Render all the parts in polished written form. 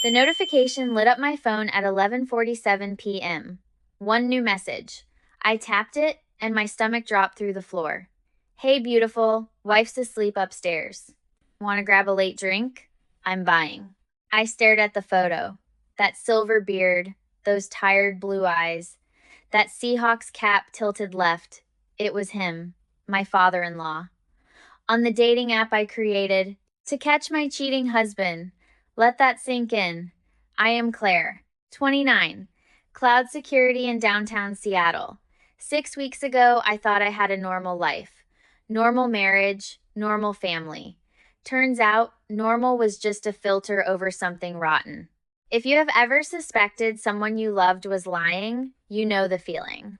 The notification lit up my phone at 11:47 p.m. One new message. I tapped it, and my stomach dropped through the floor. Hey, beautiful. Wife's asleep upstairs. Want to grab a late drink? I'm buying. I stared at the photo. That silver beard, those tired blue eyes, that Seahawks cap tilted left. It was him, my father-in-law. On the dating app I created to catch my cheating husband. Let that sink in. I am Claire, 29, cloud security in downtown Seattle. 6 weeks ago, I thought I had a normal life. Normal marriage, normal family. Turns out, normal was just a filter over something rotten. If you have ever suspected someone you loved was lying, you know the feeling.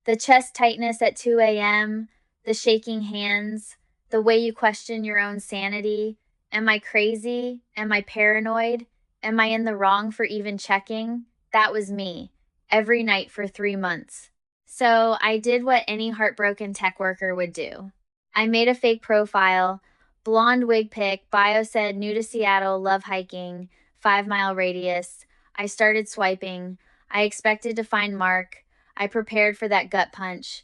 The chest tightness at 2 a.m., the shaking hands, the way you question your own sanity. Am I crazy? Am I paranoid? Am I in the wrong for even checking? That was me, every night for 3 months. So I did what any heartbroken tech worker would do. I made a fake profile, blonde wig pic, bio said new to Seattle, love hiking, 5-mile radius. I started swiping. I expected to find Mark. I prepared for that gut punch.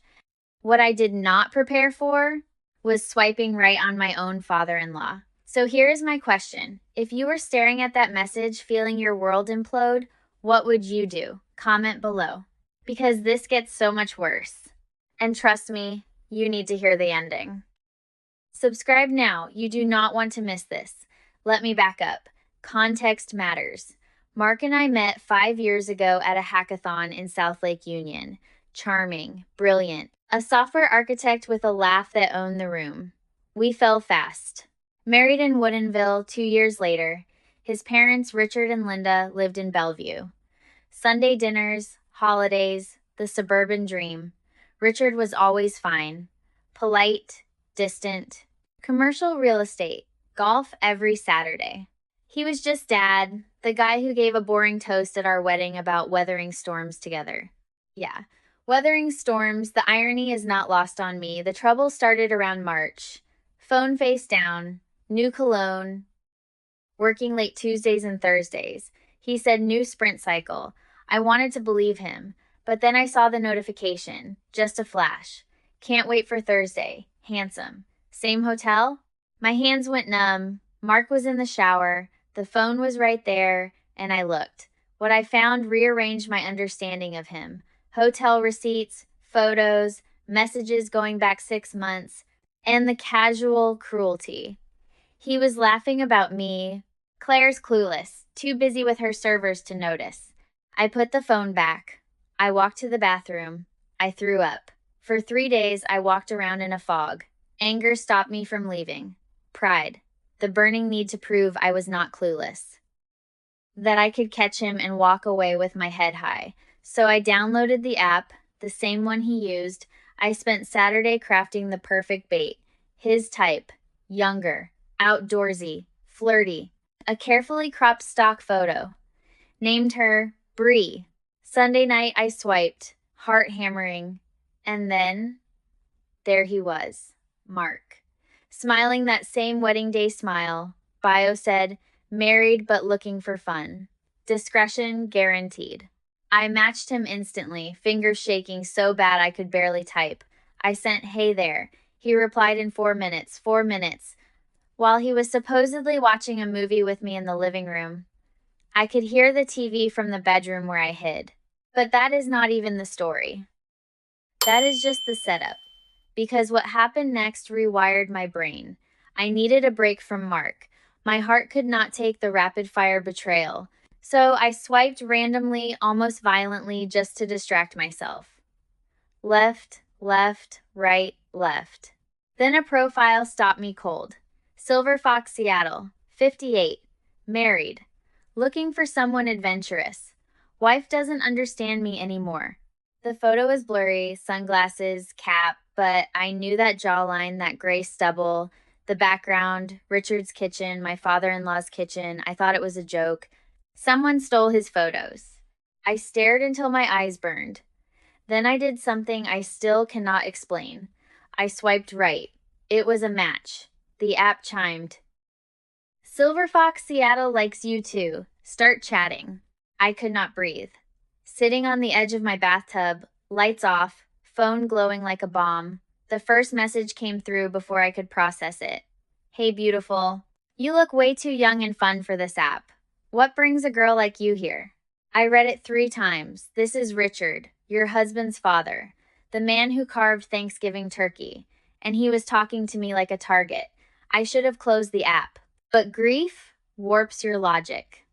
What I did not prepare for was swiping right on my own father-in-law. So here is my question. If you were staring at that message, feeling your world implode, what would you do? Comment below. Because this gets so much worse. And trust me, you need to hear the ending. Subscribe now. You do not want to miss this. Let me back up. Context matters. Mark and I met 5 years ago at a hackathon in South Lake Union. Charming, brilliant, a software architect with a laugh that owned the room. We fell fast. Married in Woodinville 2 years later, his parents, Richard and Linda, lived in Bellevue. Sunday dinners, holidays, the suburban dream. Richard was always fine. Polite, distant. Commercial real estate. Golf every Saturday. He was just dad, the guy who gave a boring toast at our wedding about weathering storms together. Yeah, weathering storms, the irony is not lost on me. The trouble started around March. Phone face down, new cologne, working late Tuesdays and Thursdays. He said new sprint cycle. I wanted to believe him, but then I saw the notification. Just a flash. Can't wait for Thursday. Handsome. Same hotel? My hands went numb. Mark was in the shower. The phone was right there, and I looked. What I found rearranged my understanding of him. Hotel receipts, photos, messages going back 6 months, and the casual cruelty. He was laughing about me. Claire's clueless, too busy with her servers to notice. I put the phone back. I walked to the bathroom. I threw up. For 3 days, I walked around in a fog. Anger stopped me from leaving. Pride. The burning need to prove I was not clueless. That I could catch him and walk away with my head high. So I downloaded the app, the same one he used. I spent Saturday crafting the perfect bait. His type. Younger. Outdoorsy. Flirty. A carefully cropped stock photo. Named her Bree. Sunday night I swiped, heart hammering. And then, there he was. Mark. Smiling that same wedding day smile. Bio said, married but looking for fun. Discretion guaranteed. I matched him instantly, fingers shaking so bad I could barely type. I sent, hey there. He replied in 4 minutes. 4 minutes. While he was supposedly watching a movie with me in the living room. I could hear the TV from the bedroom where I hid. But that is not even the story. That is just the setup. Because what happened next rewired my brain. I needed a break from Mark. My heart could not take the rapid-fire betrayal. So I swiped randomly, almost violently, just to distract myself. Left, left, right, left. Then a profile stopped me cold. Silver Fox Seattle, 58, married. Looking for someone adventurous. Wife doesn't understand me anymore. The photo is blurry, sunglasses, cap, but I knew that jawline, that gray stubble, the background, Richard's kitchen, my father-in-law's kitchen. I thought it was a joke. Someone stole his photos. I stared until my eyes burned. Then I did something I still cannot explain. I swiped right. It was a match. The app chimed. Silver Fox Seattle likes you too. Start chatting. I could not breathe. Sitting on the edge of my bathtub, lights off, phone glowing like a bomb, the first message came through before I could process it. Hey, beautiful. You look way too young and fun for this app. What brings a girl like you here? I read it 3 times. This is Richard, your husband's father, the man who carved Thanksgiving turkey, and he was talking to me like a target. I should have closed the app. But grief warps your logic,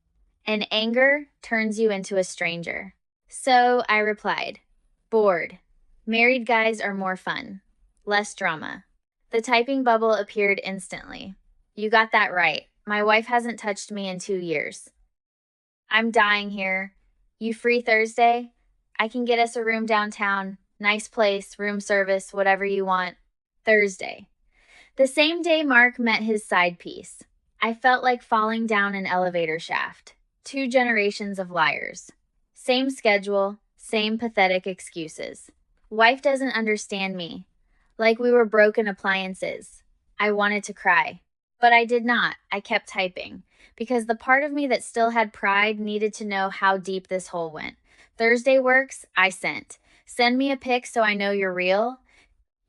and anger turns you into a stranger. So I replied, bored. Married guys are more fun. Less drama. The typing bubble appeared instantly. You got that right. My wife hasn't touched me in 2 years. I'm dying here. You free Thursday? I can get us a room downtown. Nice place, room service, whatever you want. Thursday. The same day Mark met his side piece. I felt like falling down an elevator shaft. 2 generations of liars. Same schedule, same pathetic excuses. Wife doesn't understand me. Like we were broken appliances. I wanted to cry. But I did not. I kept typing. Because the part of me that still had pride needed to know how deep this hole went. Thursday works, I sent. Send me a pic so I know you're real.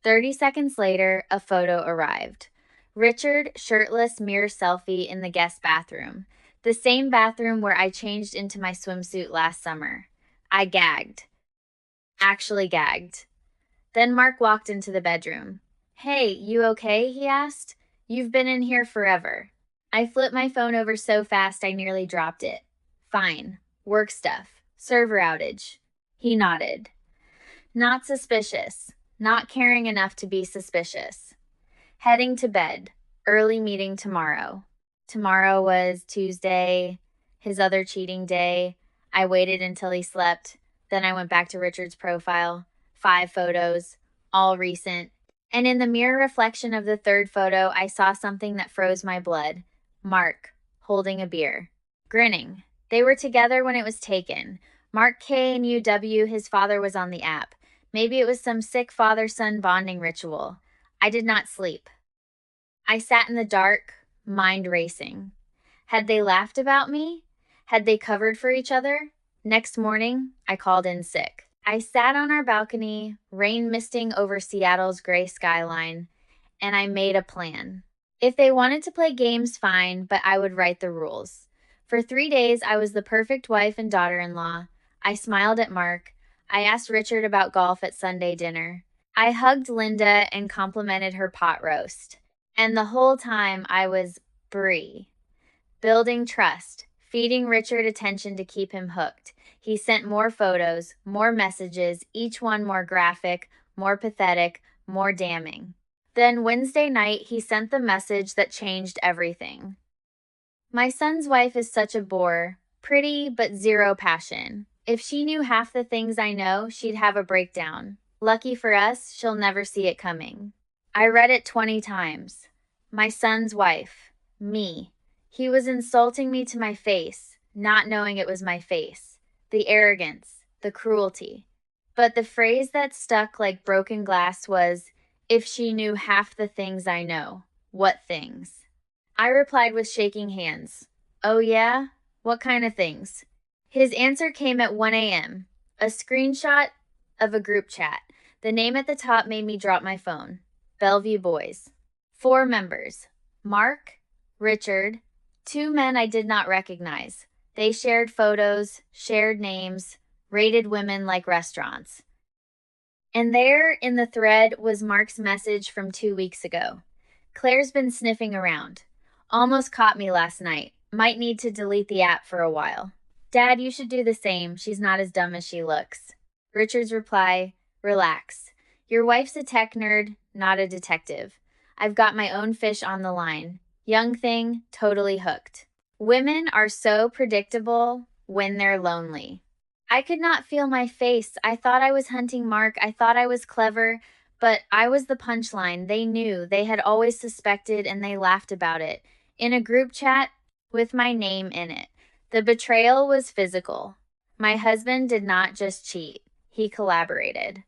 30 seconds later, a photo arrived. Richard, shirtless mirror selfie in the guest bathroom. The same bathroom where I changed into my swimsuit last summer. I gagged. Actually gagged. Then Mark walked into the bedroom. Hey, you okay? He asked. You've been in here forever. I flipped my phone over so fast I nearly dropped it. Fine. Work stuff. Server outage. He nodded. Not suspicious. Not caring enough to be suspicious. Heading to bed. Early meeting tomorrow. Tomorrow was Tuesday, his other cheating day. I waited until he slept. Then I went back to Richard's profile. 5 photos, all recent. And in the mirror reflection of the 3rd photo, I saw something that froze my blood. Mark, holding a beer. Grinning. They were together when it was taken. Mark K and UW, his father was on the app. Maybe it was some sick father-son bonding ritual. I did not sleep. I sat in the dark, mind racing. Had they laughed about me? Had they covered for each other? Next morning, I called in sick. I sat on our balcony, rain misting over Seattle's gray skyline, and I made a plan. If they wanted to play games, fine, but I would write the rules. For 3 days, I was the perfect wife and daughter-in-law. I smiled at Mark. I asked Richard about golf at Sunday dinner. I hugged Linda and complimented her pot roast. And the whole time I was Brie. Building trust, feeding Richard attention to keep him hooked. He sent more photos, more messages, each one more graphic, more pathetic, more damning. Then Wednesday night, he sent the message that changed everything. My son's wife is such a bore, pretty but zero passion. If she knew half the things I know, she'd have a breakdown. Lucky for us, she'll never see it coming. I read it 20 times. My son's wife. Me. He was insulting me to my face, not knowing it was my face. The arrogance, the cruelty. But the phrase that stuck like broken glass was, if she knew half the things I know. What things? I replied with shaking hands. Oh yeah? What kind of things? His answer came at 1 a.m. A screenshot of a group chat. The name at the top made me drop my phone. Bellevue Boys. 4 members. Mark, Richard, 2 men I did not recognize. They shared photos, shared names, rated women like restaurants. And there, in the thread, was Mark's message from 2 weeks ago. Claire's been sniffing around. Almost caught me last night. Might need to delete the app for a while. Dad, you should do the same. She's not as dumb as she looks. Richard's reply, relax. Your wife's a tech nerd, not a detective. I've got my own fish on the line. Young thing, totally hooked. Women are so predictable when they're lonely. I could not feel my face. I thought I was hunting Mark. I thought I was clever, but I was the punchline. They knew. They had always suspected, and they laughed about it. In a group chat with my name in it. The betrayal was physical. My husband did not just cheat. He collaborated.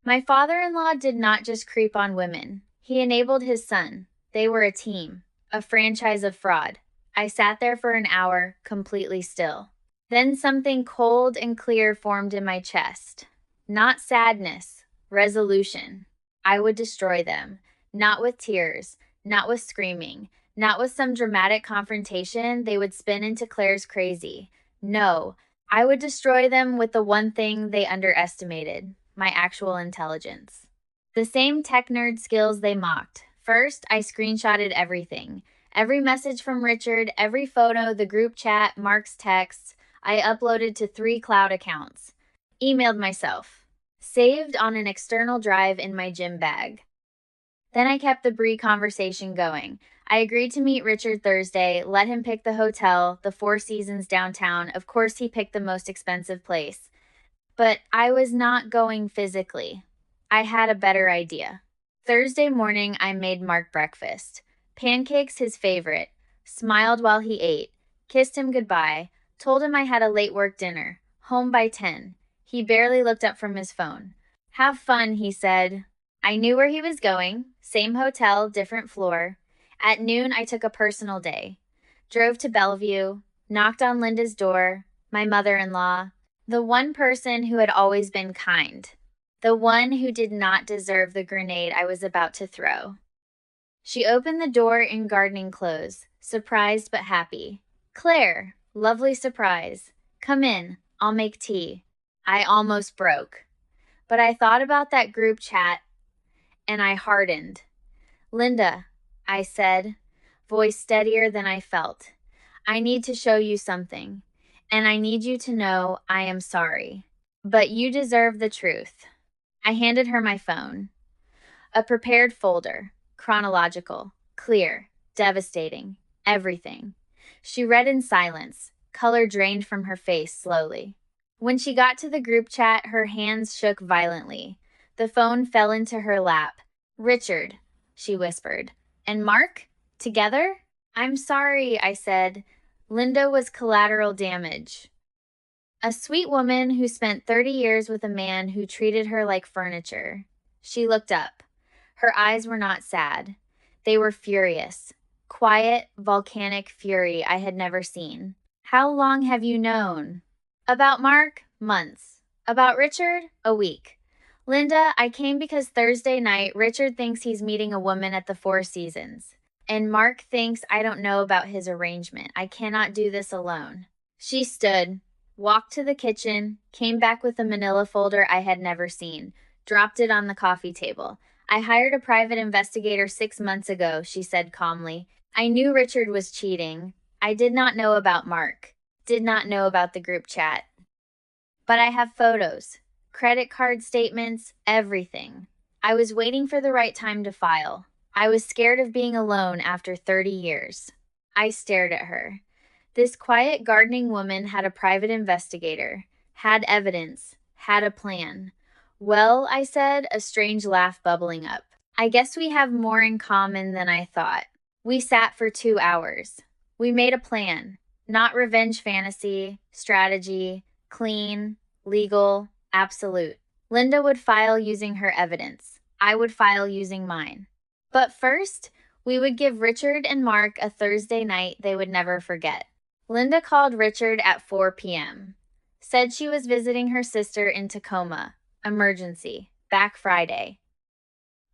My father-in-law did not just creep on women. He enabled his son. They were a team. A franchise of fraud. I sat there for an hour, completely still. Then something cold and clear formed in my chest. Not sadness, resolution. I would destroy them. Not with tears, not with screaming, not with some dramatic confrontation they would spin into Claire's crazy. No, I would destroy them with the one thing they underestimated, my actual intelligence. The same tech nerd skills they mocked. First, I screenshotted everything. Every message from Richard, every photo, the group chat, Mark's texts, I uploaded to 3 cloud accounts. Emailed myself. Saved on an external drive in my gym bag. Then I kept the Brie conversation going. I agreed to meet Richard Thursday, let him pick the hotel, the Four Seasons downtown. Of course, he picked the most expensive place. But I was not going physically. I had a better idea. Thursday morning, I made Mark breakfast. Pancakes, his favorite. Smiled while he ate. Kissed him goodbye. Told him I had a late work dinner. Home by 10. He barely looked up from his phone. Have fun, he said. I knew where he was going. Same hotel, different floor. At noon, I took a personal day. Drove to Bellevue. Knocked on Linda's door. My mother-in-law. The one person who had always been kind. The one who did not deserve the grenade I was about to throw. She opened the door in gardening clothes, surprised but happy. Claire, lovely surprise. Come in, I'll make tea. I almost broke. But I thought about that group chat, and I hardened. Linda, I said, voice steadier than I felt. I need to show you something, and I need you to know I am sorry. But you deserve the truth. I handed her my phone. A prepared folder. Chronological, clear, devastating, everything. She read in silence, color drained from her face slowly. When she got to the group chat, her hands shook violently. The phone fell into her lap. Richard, she whispered. And Mark? Together? I'm sorry, I said. Linda was collateral damage. A sweet woman who spent 30 years with a man who treated her like furniture. She looked up. Her eyes were not sad. They were furious. Quiet, volcanic fury I had never seen. How long have you known? About Mark? Months. About Richard? A week. Linda, I came because Thursday night Richard thinks he's meeting a woman at the Four Seasons. And Mark thinks I don't know about his arrangement. I cannot do this alone. She stood, walked to the kitchen, came back with a manila folder I had never seen, dropped it on the coffee table. I hired a private investigator 6 months ago, she said calmly. I knew Richard was cheating. I did not know about Mark. Did not know about the group chat. But I have photos, credit card statements, everything. I was waiting for the right time to file. I was scared of being alone after 30 years. I stared at her. This quiet gardening woman had a private investigator, had evidence, had a plan. Well, I said, a strange laugh bubbling up. I guess we have more in common than I thought. We sat for 2 hours. We made a plan. Not revenge fantasy, strategy, clean, legal, absolute. Linda would file using her evidence. I would file using mine. But first, we would give Richard and Mark a Thursday night they would never forget. Linda called Richard at 4 p.m. Said she was visiting her sister in Tacoma. Emergency. Back Friday.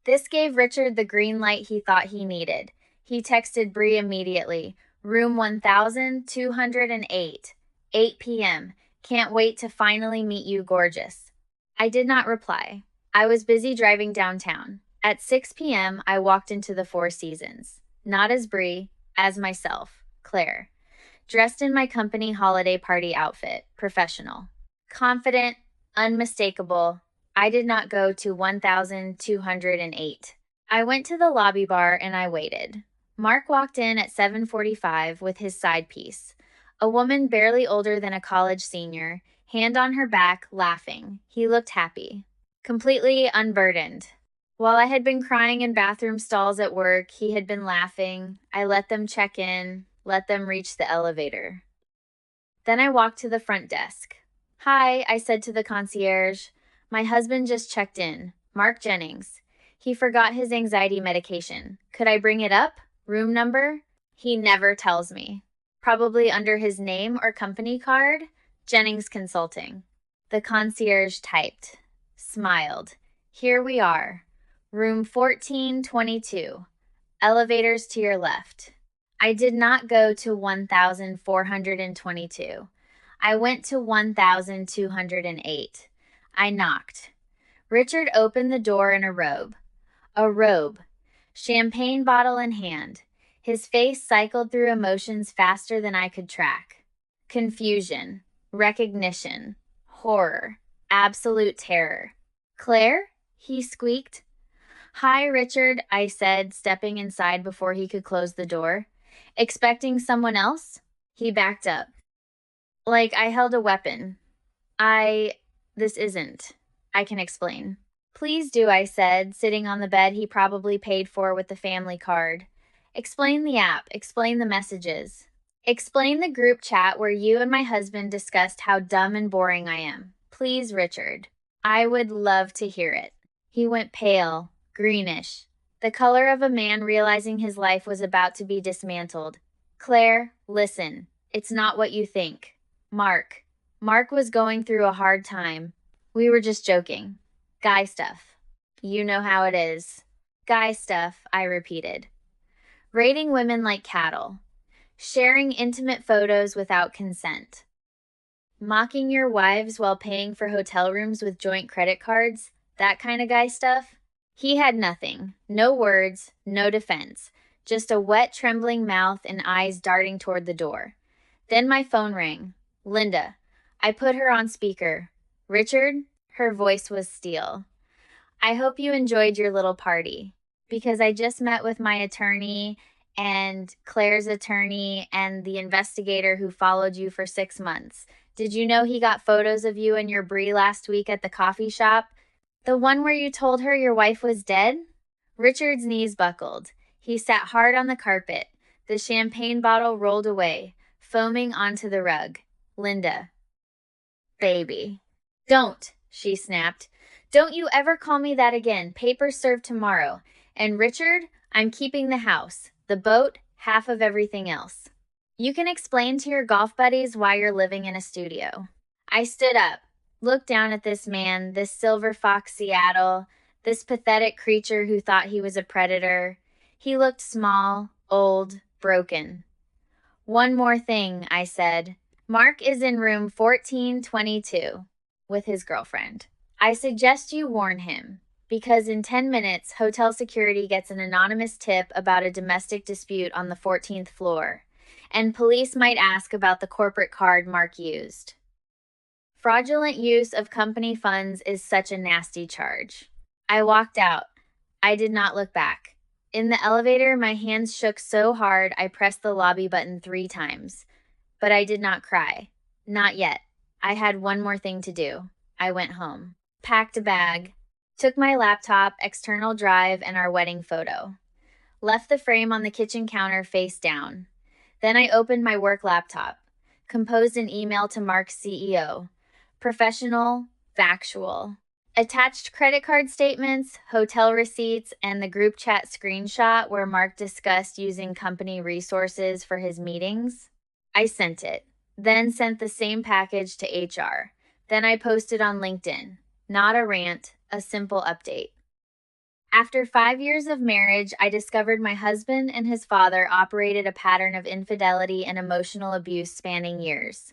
This gave Richard the green light he thought he needed. He texted Bree immediately. Room 1208. 8 p.m. Can't wait to finally meet you, gorgeous. I did not reply. I was busy driving downtown. At 6 p.m., I walked into the Four Seasons. Not as Bree, as myself, Claire. Dressed in my company holiday party outfit, professional. Confident, unmistakable. I did not go to 1208. I went to the lobby bar and I waited. Mark walked in at 7:45 with his side piece. A woman barely older than a college senior, hand on her back, laughing. He looked happy. Completely unburdened. While I had been crying in bathroom stalls at work, he had been laughing. I let them check in, let them reach the elevator. Then I walked to the front desk. Hi, I said to the concierge. My husband just checked in. Mark Jennings. He forgot his anxiety medication. Could I bring it up? Room number? He never tells me. Probably under his name or company card. Jennings Consulting. The concierge typed, smiled. Here we are. Room 1422. Elevators to your left. I did not go to 1422. I went to 1208. I knocked. Richard opened the door in a robe. A robe. Champagne bottle in hand. His face cycled through emotions faster than I could track. Confusion. Recognition. Horror. Absolute terror. Claire? He squeaked. Hi, Richard, I said, stepping inside before he could close the door. Expecting someone else? He backed up. Like I held a weapon. This isn't. I can explain. Please do, I said, sitting on the bed he probably paid for with the family card. Explain the app. Explain the messages. Explain the group chat where you and my husband discussed how dumb and boring I am. Please, Richard. I would love to hear it. He went pale, greenish, the color of a man realizing his life was about to be dismantled. Claire, listen. It's not what you think. Mark. Mark was going through a hard time. We were just joking. Guy stuff. You know how it is. Guy stuff, I repeated. Rating women like cattle. Sharing intimate photos without consent. Mocking your wives while paying for hotel rooms with joint credit cards. That kind of guy stuff. He had nothing. No words, no defense. Just a wet, trembling mouth and eyes darting toward the door. Then my phone rang. Linda. I put her on speaker. Richard? Her voice was steel. I hope you enjoyed your little party. Because I just met with my attorney and Claire's attorney and the investigator who followed you for 6 months. Did you know he got photos of you and your brie last week at the coffee shop? The one where you told her your wife was dead? Richard's knees buckled. He sat hard on the carpet. The champagne bottle rolled away, foaming onto the rug. Linda. Baby. Don't, she snapped. Don't you ever call me that again. Papers served tomorrow. And Richard, I'm keeping the house, the boat, half of everything else. You can explain to your golf buddies why you're living in a studio. I stood up, looked down at this man, this silver fox Seattle, this pathetic creature who thought he was a predator. He looked small, old, broken. One more thing, I said. Mark is in room 1422 with his girlfriend. I suggest you warn him, because in 10 minutes, hotel security gets an anonymous tip about a domestic dispute on the 14th floor, and police might ask about the corporate card Mark used. Fraudulent use of company funds is such a nasty charge. I walked out. I did not look back. In the elevator, my hands shook so hard I pressed the lobby button 3 times. But I did not cry. Not yet. I had one more thing to do. I went home. Packed a bag. Took my laptop, external drive, and our wedding photo. Left the frame on the kitchen counter face down. Then I opened my work laptop. Composed an email to Mark's CEO. Professional, factual. Attached credit card statements, hotel receipts, and the group chat screenshot where Mark discussed using company resources for his meetings. I sent it. Then sent the same package to HR. Then I posted on LinkedIn. Not a rant, a simple update. After 5 years of marriage, I discovered my husband and his father operated a pattern of infidelity and emotional abuse spanning years.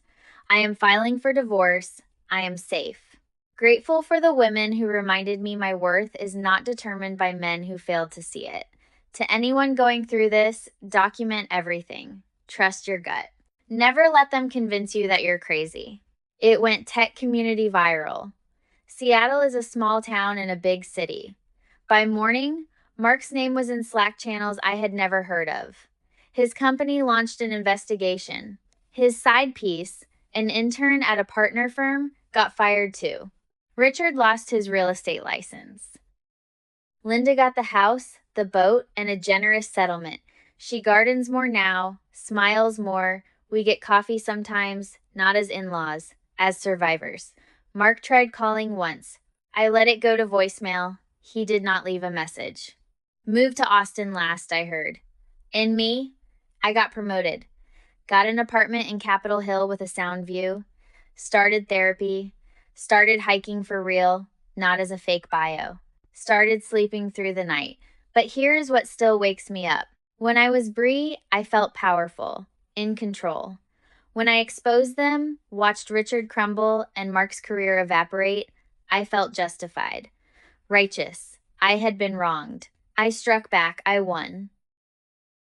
I am filing for divorce. I am safe. Grateful for the women who reminded me my worth is not determined by men who failed to see it. To anyone going through this, document everything. Trust your gut. Never let them convince you that you're crazy. It went tech community viral. Seattle is a small town in a big city. By morning, Mark's name was in Slack channels I had never heard of. His company launched an investigation. His side piece, an intern at a partner firm, got fired too. Richard lost his real estate license. Linda got the house, the boat, and a generous settlement. She gardens more now, smiles more. We get coffee sometimes, not as in-laws, as survivors. Mark tried calling once. I let it go to voicemail. He did not leave a message. Moved to Austin last, I heard. And me? I got promoted. got an apartment in Capitol Hill with a sound view, started therapy, started hiking for real, not as a fake bio, started sleeping through the night. But here's what still wakes me up. When I was Brie, I felt powerful, in control. When I exposed them, watched Richard crumble and Mark's career evaporate, I felt justified, righteous. I had been wronged. I struck back, I won.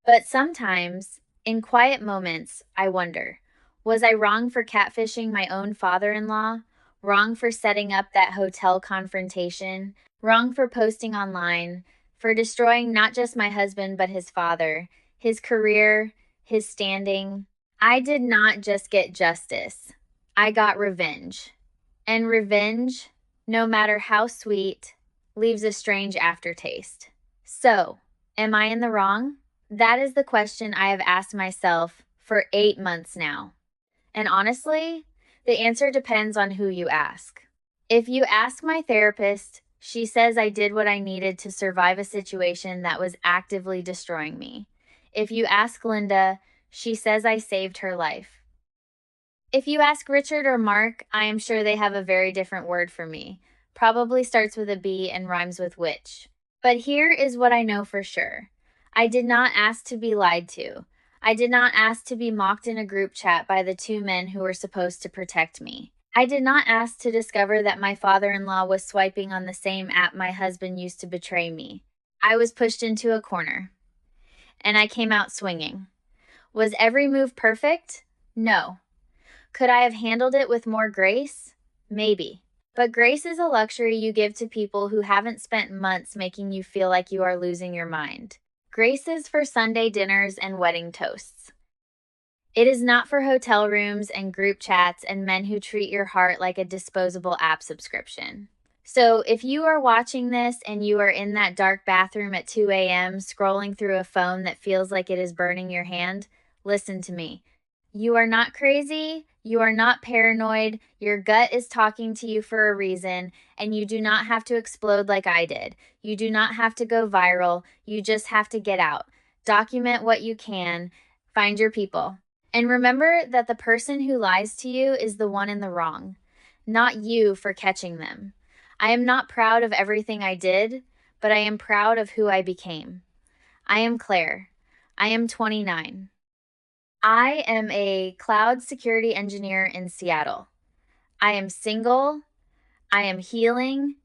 But sometimes, in quiet moments, I wonder, was I wrong for catfishing my own father-in-law? Wrong for setting up that hotel confrontation? Wrong for posting online? For destroying not just my husband, but his father, his career, his standing? I did not just get justice. I got revenge. And revenge, no matter how sweet, leaves a strange aftertaste. So, am I in the wrong? That is the question I have asked myself for 8 months now. And honestly, the answer depends on who you ask. If you ask my therapist, she says I did what I needed to survive a situation that was actively destroying me. If you ask Linda, she says I saved her life. If you ask Richard or Mark, I am sure they have a very different word for me. Probably starts with a B and rhymes with witch. But here is what I know for sure. I did not ask to be lied to. I did not ask to be mocked in a group chat by the two men who were supposed to protect me. I did not ask to discover that my father-in-law was swiping on the same app my husband used to betray me. I was pushed into a corner, and I came out swinging. Was every move perfect? No. Could I have handled it with more grace? Maybe. But grace is a luxury you give to people who haven't spent months making you feel like you are losing your mind. Grace is for Sunday dinners and wedding toasts. It is not for hotel rooms and group chats and men who treat your heart like a disposable app subscription. So if you are watching this and you are in that dark bathroom at 2 a.m. scrolling through a phone that feels like it is burning your hand, listen to me. You are not crazy. You are not paranoid. Your gut is talking to you for a reason, and you do not have to explode like I did. You do not have to go viral. You just have to get out. Document what you can. Find your people. And remember that the person who lies to you is the one in the wrong, not you for catching them. I am not proud of everything I did, but I am proud of who I became. I am Claire. I am 29. I am a cloud security engineer in Seattle. I am single, I am healing,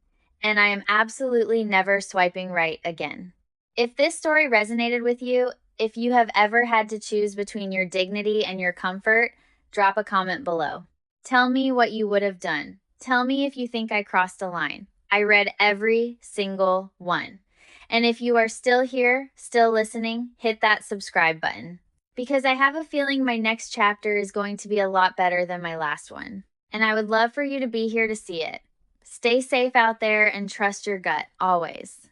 and I am absolutely never swiping right again. If this story resonated with you, if you have ever had to choose between your dignity and your comfort, drop a comment below. Tell me what you would have done. Tell me if you think I crossed a line. I read every single one. And if you are still here, still listening, hit that subscribe button. Because I have a feeling my next chapter is going to be a lot better than my last one. And I would love for you to be here to see it. Stay safe out there and trust your gut, always.